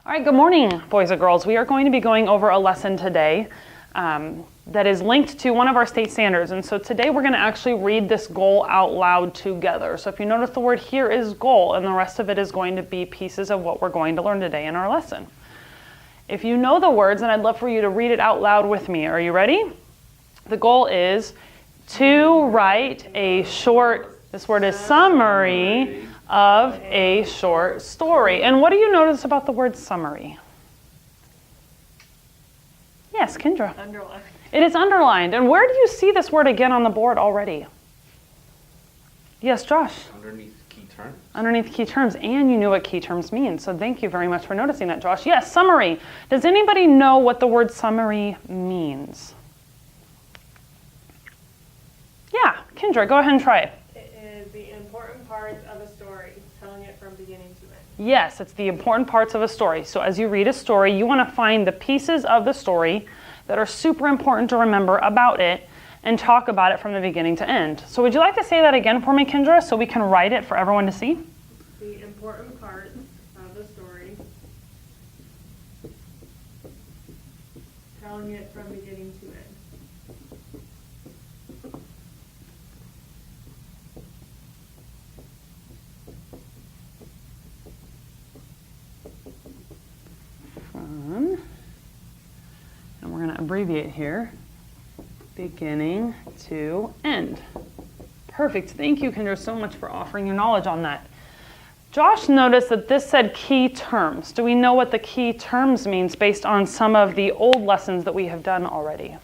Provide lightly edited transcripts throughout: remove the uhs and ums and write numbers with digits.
All right, good morning, boys and girls. We are going to be going over a lesson today that is linked to one of our state standards. And so today we're going to actually read this goal out loud together. So if you notice, the word here is goal, and the rest of it is going to be pieces of what we're going to learn today in our lesson. If you know the words, then I'd love for you to read it out loud with me. Are you ready? The goal is to write a short, this word is summary, of a short story. And what do you notice about the word summary? Yes, Kendra. Underlined. It is underlined. And where do you see this word again on the board already? Yes, Josh. Underneath key terms. Underneath key terms. And you knew what key terms mean. So thank you very much for noticing that, Josh. Yes, summary. Does anybody know what the word summary means? Yeah, Kendra, go ahead and try it. It is the important parts of a story, telling it from beginning to end. Yes, it's the important parts of a story. So as you read a story, you want to find the pieces of the story that are super important to remember about it and talk about it from the beginning to end. So would you like to say that again for me, Kendra, so we can write it for everyone to see? The important parts of the story, telling it from beginning to end. And we're going to abbreviate here, beginning to end. Perfect. Thank you, Kendra, so much for offering your knowledge on that. Josh noticed that this said key terms. Do we know what the key terms means based on some of the old lessons that we have done already?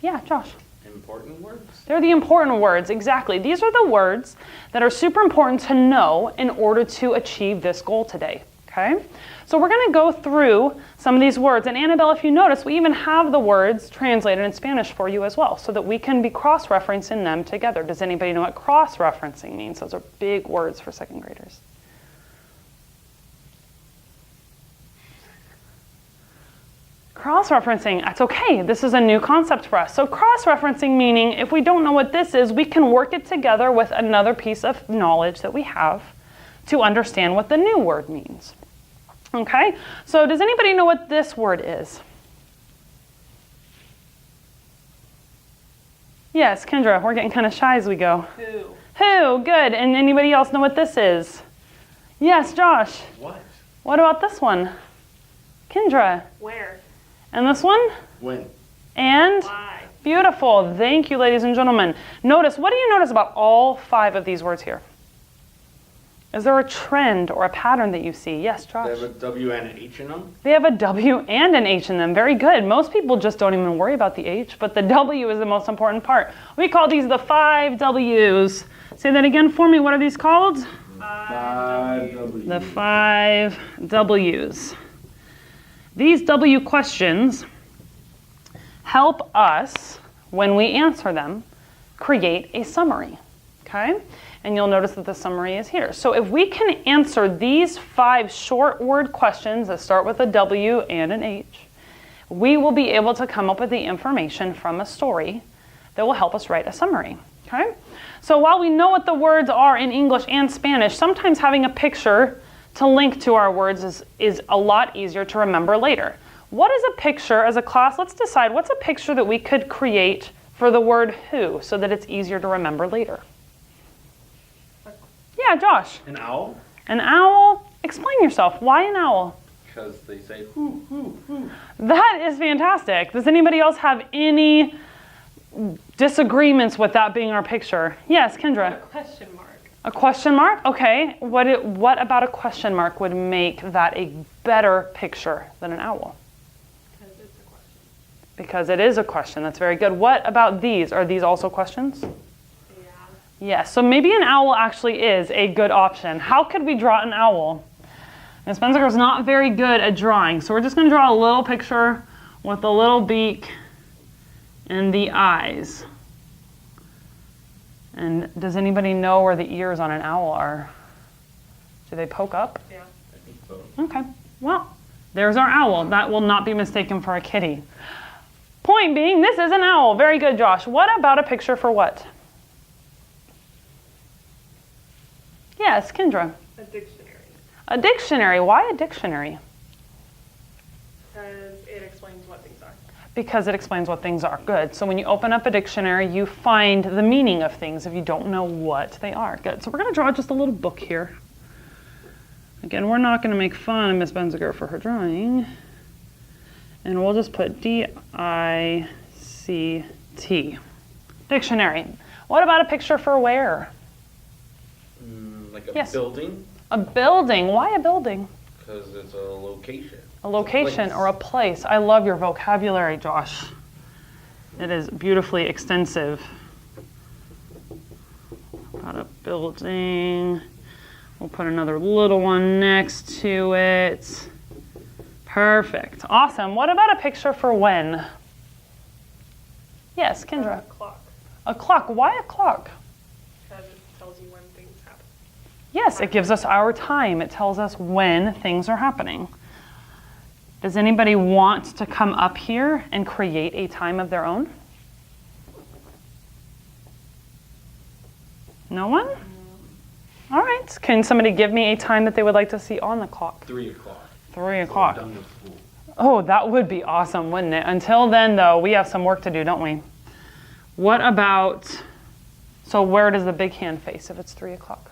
Yeah, Josh. Important words. They're the important words, exactly. These are the words that are super important to know in order to achieve this goal today, okay? So we're going to go through some of these words. And Annabelle, if you notice, we even have the words translated in Spanish for you as well, so that we can be cross-referencing them together. Does anybody know what cross-referencing means? Those are big words for second graders. Cross-referencing, that's okay. This is a new concept for us. So cross-referencing meaning, if we don't know what this is, we can work it together with another piece of knowledge that we have to understand what the new word means. Okay, so does anybody know what this word is? Yes, Kendra, we're getting kind of shy as we go. Who? Who, good. And anybody else know what this is? Yes, Josh. What? What about this one? Kendra. Where? And this one? When? And? Why? Beautiful. Thank you, ladies and gentlemen. Notice, what do you notice about all 5 of these words here? Is there a trend or a pattern that you see? Yes, Josh? They have a W and an H in them? They have a W and an H in them. Very good. Most people just don't even worry about the H, but the W is the most important part. We call these the 5 W's. Say that again for me. What are these called? 5 W's. The 5 W's. These W questions help us, when we answer them, create a summary. Okay? And you'll notice that the summary is here. So if we can answer these 5 short word questions that start with a W and an H, we will be able to come up with the information from a story that will help us write a summary. Okay? So while we know what the words are in English and Spanish, sometimes having a picture to link to our words is a lot easier to remember later. What is a picture as a class? Let's decide what's a picture that we could create for the word who so that it's easier to remember later. Yeah, Josh. An owl? An owl? Explain yourself. Why an owl? Because they say whoo, whoo, whoo. That is fantastic. Does anybody else have any disagreements with that being our picture? Yes, Kendra. A question mark. A question mark? Okay. What about a question mark would make that a better picture than an owl? Because it's a question. Because it is a question. That's very good. What about these? Are these also questions? Yes, so maybe an owl actually is a good option. How could we draw an owl? Ms. Benziger's not very good at drawing, so we're just going to draw a little picture with a little beak and the eyes. And does anybody know where the ears on an owl are? Do they poke up? Yeah. I think so. Okay, well, there's our owl. That will not be mistaken for a kitty. Point being, this is an owl. Very good, Josh. What about a picture for what? Yes, Kendra. A dictionary. A dictionary. Why a dictionary? Because it explains what things are. Because it explains what things are. Good. So when you open up a dictionary, you find the meaning of things if you don't know what they are. Good. So we're going to draw just a little book here. Again, we're not going to make fun of Miss Benziger for her drawing. And we'll just put D-I-C-T. Dictionary. What about a picture for where? Like a Yes. building, A building. Why a building? because it's a location. A location place. or a place. I love your vocabulary, Josh. It is beautifully extensive. Got a building. We'll put another little one next to it. Perfect. Awesome. What about a picture for when? Yes, Kendra. A clock. A clock. Why a clock? Because it tells you when things happen. Yes, it gives us our time. It tells us when things are happening. Does anybody want to come up here and create a time of their own? No one? All right. Can somebody give me a time that they would like to see on the clock? 3 o'clock. 3 o'clock. Done with school. Oh, that would be awesome, wouldn't it? Until then, though, we have some work to do, don't we? What about, so where does the big hand face if it's 3 o'clock?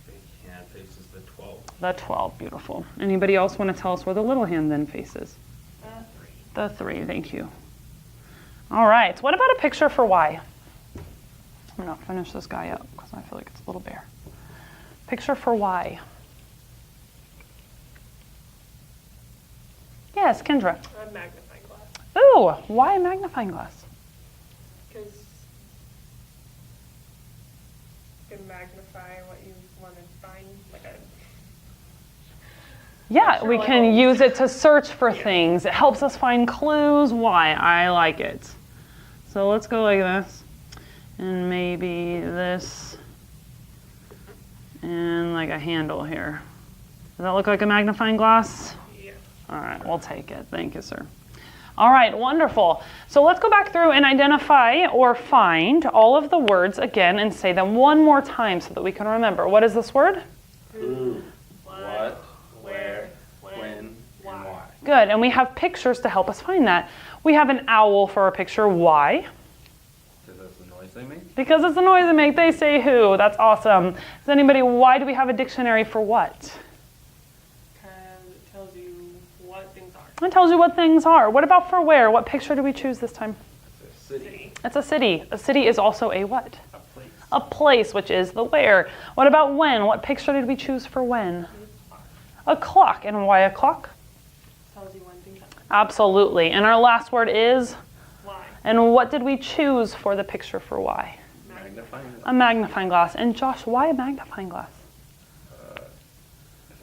Big hand faces the 12. The 12, beautiful. Anybody else want to tell us where the little hand then faces? 3. The 3, thank you. All right, what about a picture for Y? I'm going to finish this guy up because I feel like it's a little bare. Picture for Y. Yes, Kendra. A magnifying glass. Ooh, why a magnifying glass? Because you can magnify what you want to find. Like a. Yeah, Picture we like can a- use it to search for things. It helps us find clues. Why? I like it. So let's go like this. And maybe this. And like a handle here. Does that look like a magnifying glass? Yeah. All right, we'll take it. Thank you, sir. All right, wonderful. So let's go back through and identify or find all of the words again and say them one more time so that we can remember. What is this word? Who, What, where, when, when, and why. Good, and we have pictures to help us find that. We have an owl for a picture. Why? Because that's the noise they make. Because it's the noise they make. They say who. That's awesome. Does anybody, why do we have a dictionary for what? Because it tells you what things are. It tells you what things are. What about for where? What picture do we choose this time? It's a city. It's a city. A city is also a what? A place. A place, which is the where. What about when? What picture did we choose for when? A clock. And why a clock? Tells you when things happen. Absolutely. And our last word is? Why? And what did we choose for the picture for why? Magnifying glass. A magnifying glass. And Josh, why a magnifying glass? It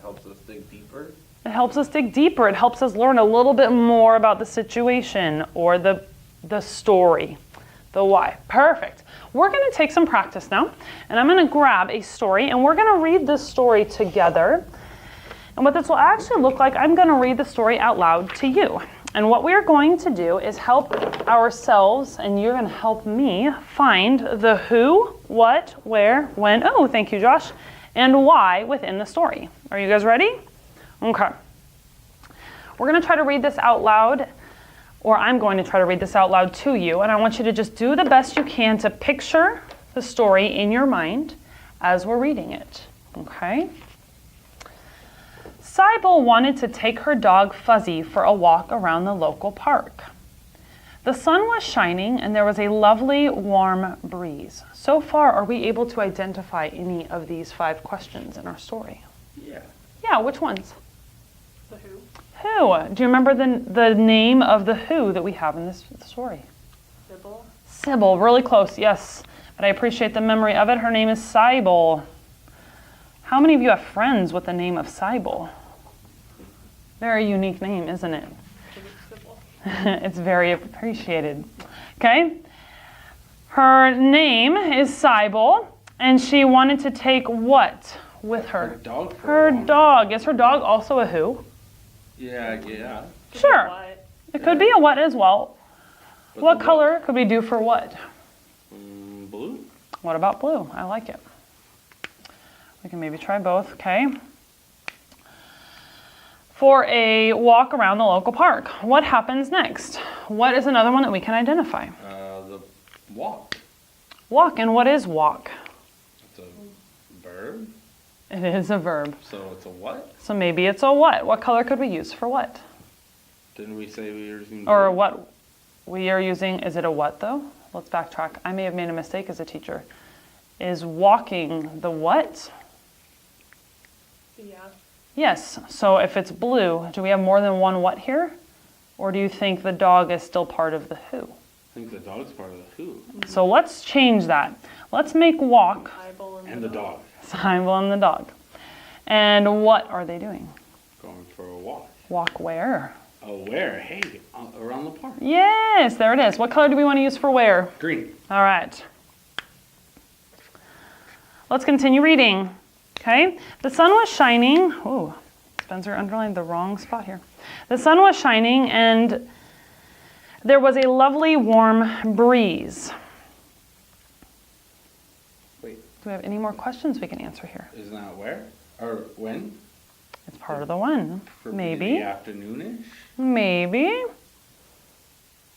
helps us dig deeper. It helps us dig deeper. It helps us learn a little bit more about the situation or the story, the why. Perfect. We're going to take some practice now, and I'm going to grab a story, and we're going to read this story together. And what this will actually look like, I'm going to read the story out loud to you. And what we're going to do is help ourselves, and you're going to help me find the who, what, where, when, oh, thank you, Josh, and why within the story. Are you guys ready? Okay. We're going to try to read this out loud, or I'm going to try to read this out loud to you, and I want you to just do the best you can to picture the story in your mind as we're reading it. Okay? Sybil wanted to take her dog Fuzzy for a walk around the local park. The sun was shining and there was a lovely warm breeze. So far, are we able to identify any of these 5 questions in our story? Yeah. Yeah, which ones? The who. Who? Do you remember the name of the who that we have in this story? Sybil. Sybil, really close, yes. But I appreciate the memory of it. Her name is Sybil. How many of you have friends with the name of Sybil? Very unique name, isn't it? Sybil. It's very appreciated. Okay? Her name is Sybil, and she wanted to take what with her? Dog. for Her a walk. dog. Is her dog also a who? Yeah, yeah. Sure. What? It could be a what as well. But What the color could we do for what? Blue. What about blue? I like it. We can maybe try both, okay? for a walk around the local park. What happens next? What is another one that we can identify? The walk. Walk, and what is walk? It's a verb. It is a verb. So it's a what? So maybe it's a what? What color could we use for what? Didn't we say we were using Or blue? what we are using, is it a what though? Let's backtrack. I may have made a mistake as a teacher. Is walking the what? Yeah. Yes, so if it's blue, do we have more than one what here? Or do you think the dog is still part of the who? I think the dog's part of the who. So let's change that. Let's make walk Bible And the dog. Sybil and the dog. And what are they doing? Going for a walk. Walk where? Oh, where? Hey, around the park. Yes, there it is. What color do we want to use for where? Green. All right. Let's continue reading. Okay. The sun was shining. Oh, Spencer underlined the wrong spot here. The sun was shining and there was a lovely warm breeze. Wait, Do we have any more questions we can answer here? isn't that where? Or when? It's part of the one. For Maybe. the afternoonish? Maybe.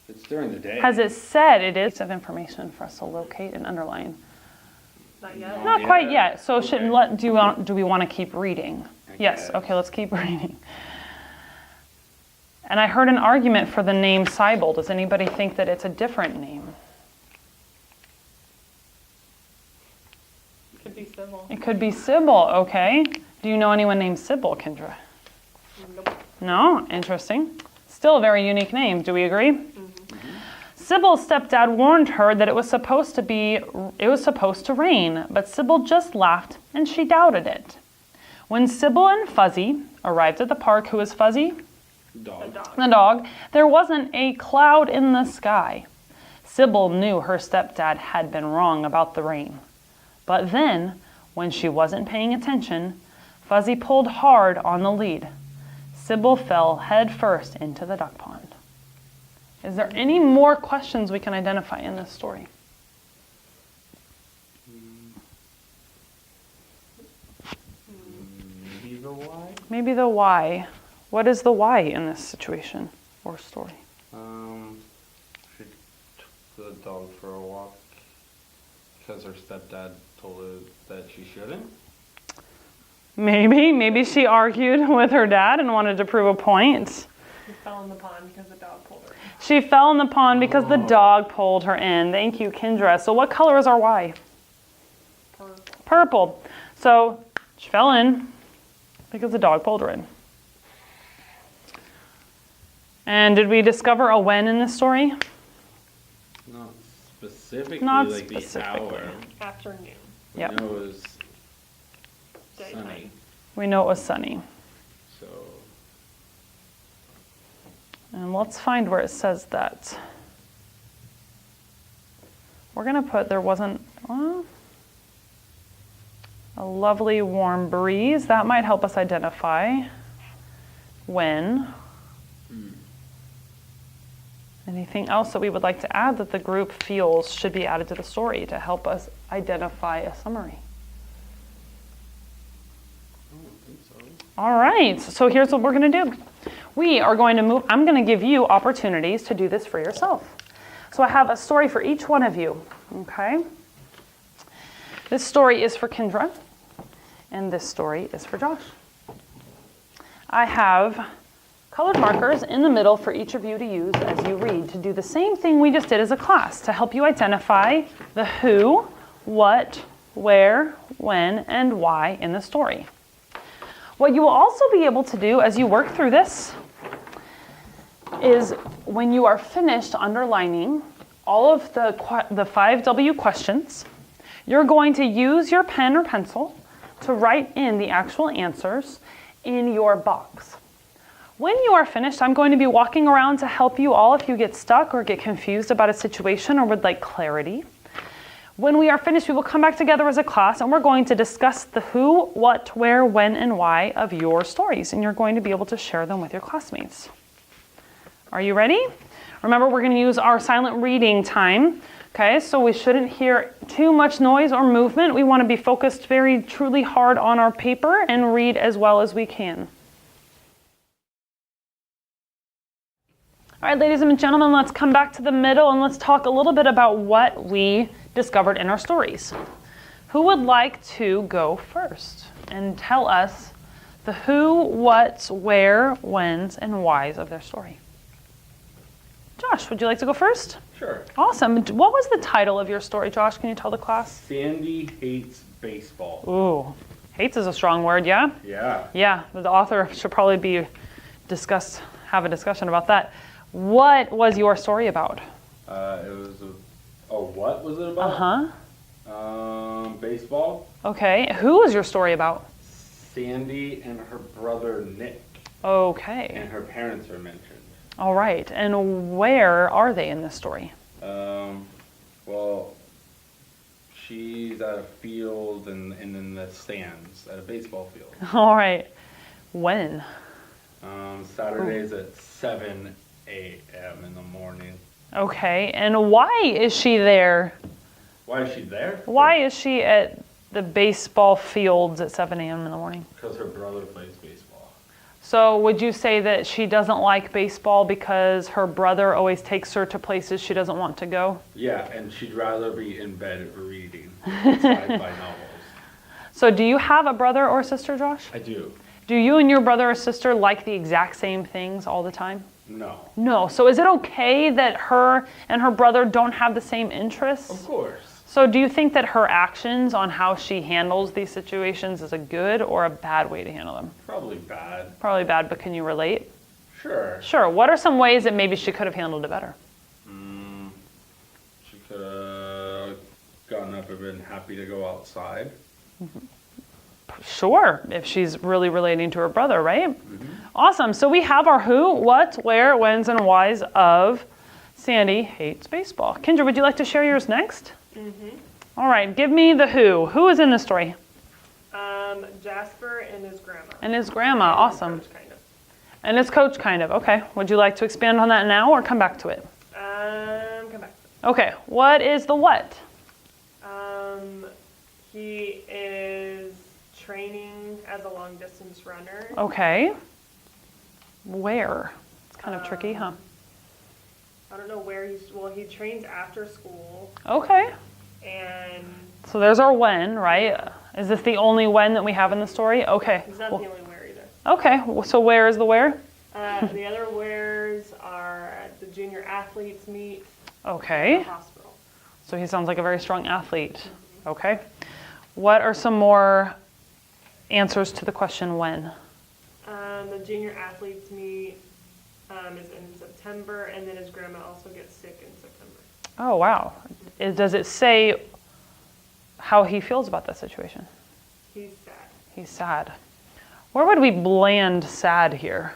It's during the day. Has it said it is of information for us to locate and underline? Not yet. Not Yeah. quite yet. So Okay. do we want to keep reading? Yes. guess. Okay, let's keep reading. And I heard an argument for the name Sybil. Does anybody think that it's a different name? Could be civil. It could be Sybil, okay. Do you know anyone named Sybil, Kendra? Nope. No? Interesting. Still a very unique name. Do we agree? Sybil's stepdad warned her that it was supposed to rain, but Sybil just laughed and she doubted it. When Sybil and Fuzzy arrived at the park, who is Fuzzy? Dog. The dog, there wasn't a cloud in the sky. Sybil knew her stepdad had been wrong about the rain. But then, when she wasn't paying attention, Fuzzy pulled hard on the lead. Sybil fell head first into the duck pond. Is there any more questions we can identify in this story? Maybe the why? Maybe the why. What is the why in this situation or story? She took the dog for a walk because her stepdad told her that she shouldn't. Maybe she argued with her dad and wanted to prove a point. She fell in the pond because the dog pulled her. She fell in the pond because the dog pulled her in. Thank you, Kendra. So what color is our why? Purple. Purple. So she fell in because the dog pulled her in. And did we discover a when in this story? Not specifically, Not like specifically. the hour. Afternoon. Yep. I know it was Daytime. sunny, We know it was sunny. so And let's find where it says that. We're going to put there wasn't a lovely warm breeze. That might help us identify when. Anything else that we would like to add that the group feels should be added to the story to help us identify a summary? I don't think so. All right, so here's what we're going to do. We are going to move, I'm going to give you opportunities to do this for yourself. So I have a story for each one of you, okay? This story is for Kendra, and this story is for Josh. I have colored markers in the middle for each of you to use as you read to do the same thing we just did as a class to help you identify the who, what, where, when, and why in the story. What you will also be able to do as you work through this is when you are finished underlining all of the 5W questions, you're going to use your pen or pencil to write in the actual answers in your box. When you are finished, I'm going to be walking around to help you all if you get stuck or get confused about a situation or would like clarity. When we are finished, we will come back together as a class and we're going to discuss the who, what, where, when, and why of your stories. And you're going to be able to share them with your classmates. Are you ready? Remember, we're going to use our silent reading time. Okay, so we shouldn't hear too much noise or movement. We want to be focused very truly hard on our paper and read as well as we can. All right, ladies and gentlemen, let's come back to the middle and let's talk a little bit about what we discovered in our stories. Who would like to go first and tell us the who, what's, where, whens, and whys of their story? Josh, would you like to go first? Sure. Awesome. What was the title of your story, Josh? Can you tell the class? Sandy hates baseball. Ooh, hates is a strong word, yeah? Yeah. Yeah, the author should probably have a discussion about that. What was your story about? What was it about? Baseball. Okay. Who was your story about? Sandy and her brother Nick. Okay. And her parents are mentioned. All right. And where are they in this story? Well, she's at a field and in the stands at a baseball field. All right. When? Saturdays at 7 a.m. in the morning. Okay. And why is she there? Why is she there? Why is she at the baseball fields at 7 a.m. in the morning? Because her brother plays baseball. So would you say that she doesn't like baseball because her brother always takes her to places she doesn't want to go? Yeah, and she'd rather be in bed reading sci-fi novels. So do you have a brother or sister, Josh? I do. Do you and your brother or sister like the exact same things all the time? No. No. So is it okay that her and her brother don't have the same interests? Of course. So do you think that her actions on how she handles these situations is a good or a bad way to handle them? Probably bad. Probably bad, but can you relate? Sure. Sure. What are some ways that maybe she could have handled it better? She could have gotten up and been happy to go outside. Sure, if she's really relating to her brother, right? Awesome. So we have our who, what, where, whens, and whys of Sandy hates baseball. Kendra, would you like to share yours next? All right, give me the who. Who is in the story? Jasper and his grandma. And his grandma, awesome. Coach, kind of. And his coach, kind of. Okay, would you like to expand on that now or come back to it? Come back. Okay, what is the what? He is training as a long distance runner. Okay. Where? It's kind of tricky, huh? I don't know where he trains after school. Okay. And So there's our when, right? Is this the only when that we have in the story? Okay. he's not the only where either. Okay, so where is the where? The other wheres are at the junior athletes meet at the Okay. hospital. So he sounds like a very strong athlete. Okay. What are some more answers to the question when? The junior athletes meet is in September, and then his grandma also gets sick in September. Oh, wow. Does it say how he feels about that situation? He's sad. He's sad. Where would we blend sad here?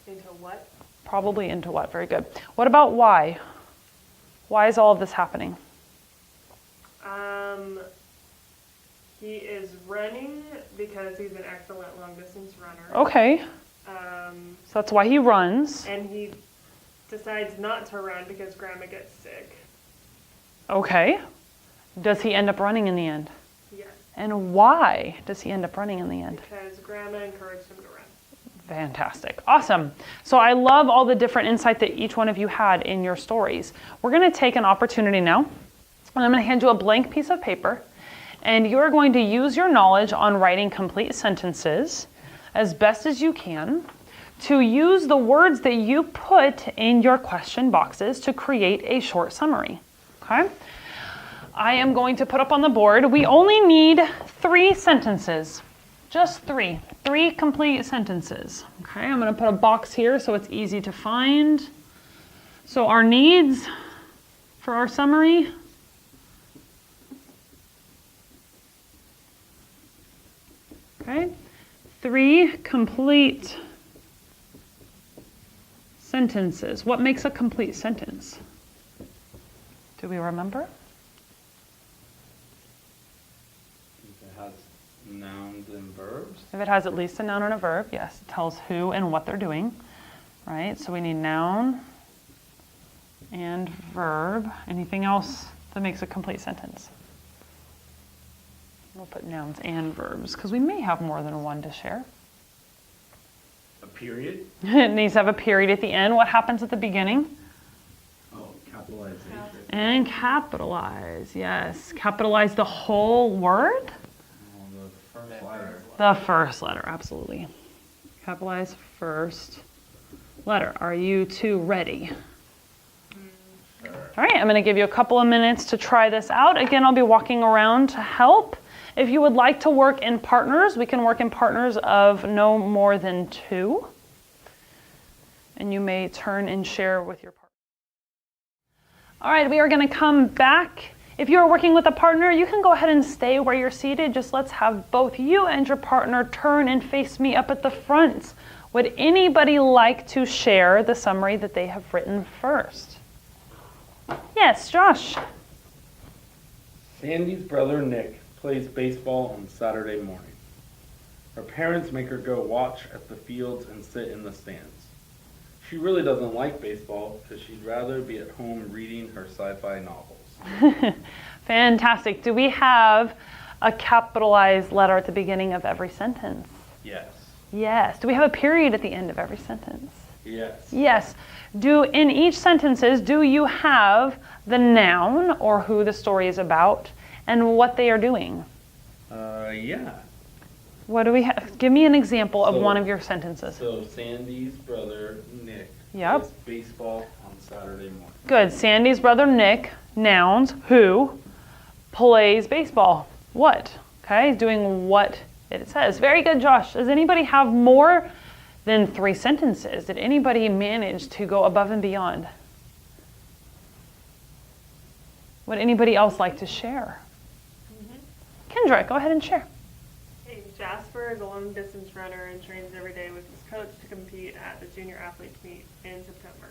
Into what? Probably into what? Very good. What about why? Why is all of this happening? He is running because he's an excellent long distance runner. Okay. So that's why he runs. And he decides not to run because grandma gets sick. Okay. Does he end up running in the end? Yes. And why does he end up running in the end? Because grandma encouraged him to run. Fantastic. Awesome. So I love all the different insight that each one of you had in your stories. We're going to take an opportunity now, and I'm going to hand you a blank piece of paper, and you're going to use your knowledge on writing complete sentences as best as you can to use the words that you put in your question boxes to create a short summary. Okay? I am going to put up on the board, we only need 3 sentences. Just 3. 3 complete sentences. Okay, I'm going to put a box here so it's easy to find. So our needs for our summary. Okay, 3 complete sentences. What makes a complete sentence? Do we remember? It has nouns and verbs. If it has at least a noun and a verb, yes, it tells who and what they're doing, right? So we need noun and verb. Anything else that makes a complete sentence? We'll put nouns and verbs because we may have more than one to share. period. It needs to have a period at the end. What happens at the beginning? Oh, capitalization. And capitalize, yes. Capitalize the whole word? Oh, the first letter. The first letter, absolutely. Capitalize first letter. Are you two ready? Sure. All right, I'm going to give you a couple of minutes to try this out. Again, I'll be walking around to help. If you would like to work in partners, we can work in partners of no more than 2. And you may turn and share with your partner. All right, we are going to come back. If you are working with a partner, you can go ahead and stay where you're seated. Just let's have both you and your partner turn and face me up at the front. Would anybody like to share the summary that they have written first? Yes, Josh. Sandy's brother Nick plays baseball on Saturday morning. Her parents make her go watch at the fields and sit in the stands. She really doesn't like baseball because she'd rather be at home reading her sci-fi novels. Fantastic. Do we have a capitalized letter at the beginning of every sentence? Yes. Yes. Do we have a period at the end of every sentence? Yes. Yes. In each sentences, do you have the noun or who the story is about and what they are doing? Yeah. What do we have? Give me an example of So- one of your sentences. So Sandy's brother Nick Yep. plays baseball on Saturday morning. Good. Sandy's brother Nick, nouns, who, plays baseball. What? Okay, doing what it says. Very good, Josh. Does anybody have more than 3 sentences? Did anybody manage to go above and beyond? Would anybody else like to share? Kendra, go ahead and share. Hey, Jasper is a long distance runner and trains every day with his coach to compete at the junior athletes meet in September.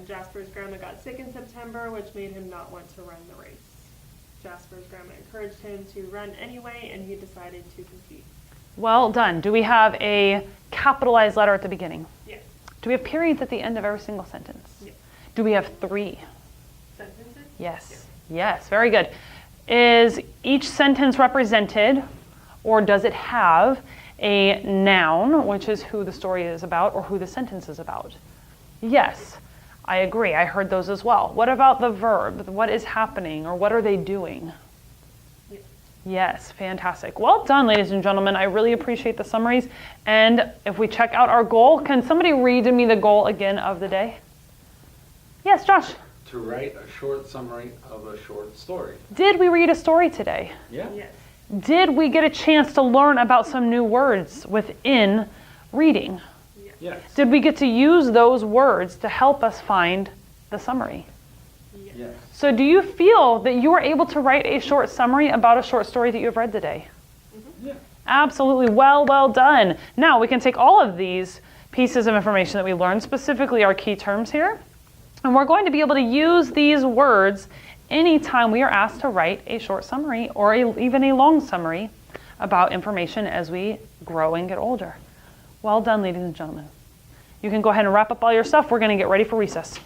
Jasper's grandma got sick in September, which made him not want to run the race. Jasper's grandma encouraged him to run anyway, and he decided to compete. Well done. Do we have a capitalized letter at the beginning? Yes. Do we have periods at the end of every single sentence? Yes. Do we have 3? Sentences? Yes. Yes, very good. Is each sentence represented, or does it have a noun, which is who the story is about or who the sentence is about? Yes, I agree. I heard those as well. What about the verb? What is happening or what are they doing? Yes. Yes, fantastic. Well done, ladies and gentlemen. I really appreciate the summaries. And if we check out our goal, can somebody read to me the goal again of the day? Yes, Josh. To write a short summary of a short story. Did we read a story today? Yeah. Yes. Did we get a chance to learn about some new words within reading? Yes. Did we get to use those words to help us find the summary? Yes. Yes. So do you feel that you were able to write a short summary about a short story that you've read today? Yeah. Absolutely. Well done. Now we can take all of these pieces of information that we learned, specifically our key terms here, and we're going to be able to use these words anytime we are asked to write a short summary or even a long summary about information as we grow and get older. Well done, ladies and gentlemen. You can go ahead and wrap up all your stuff. We're going to get ready for recess.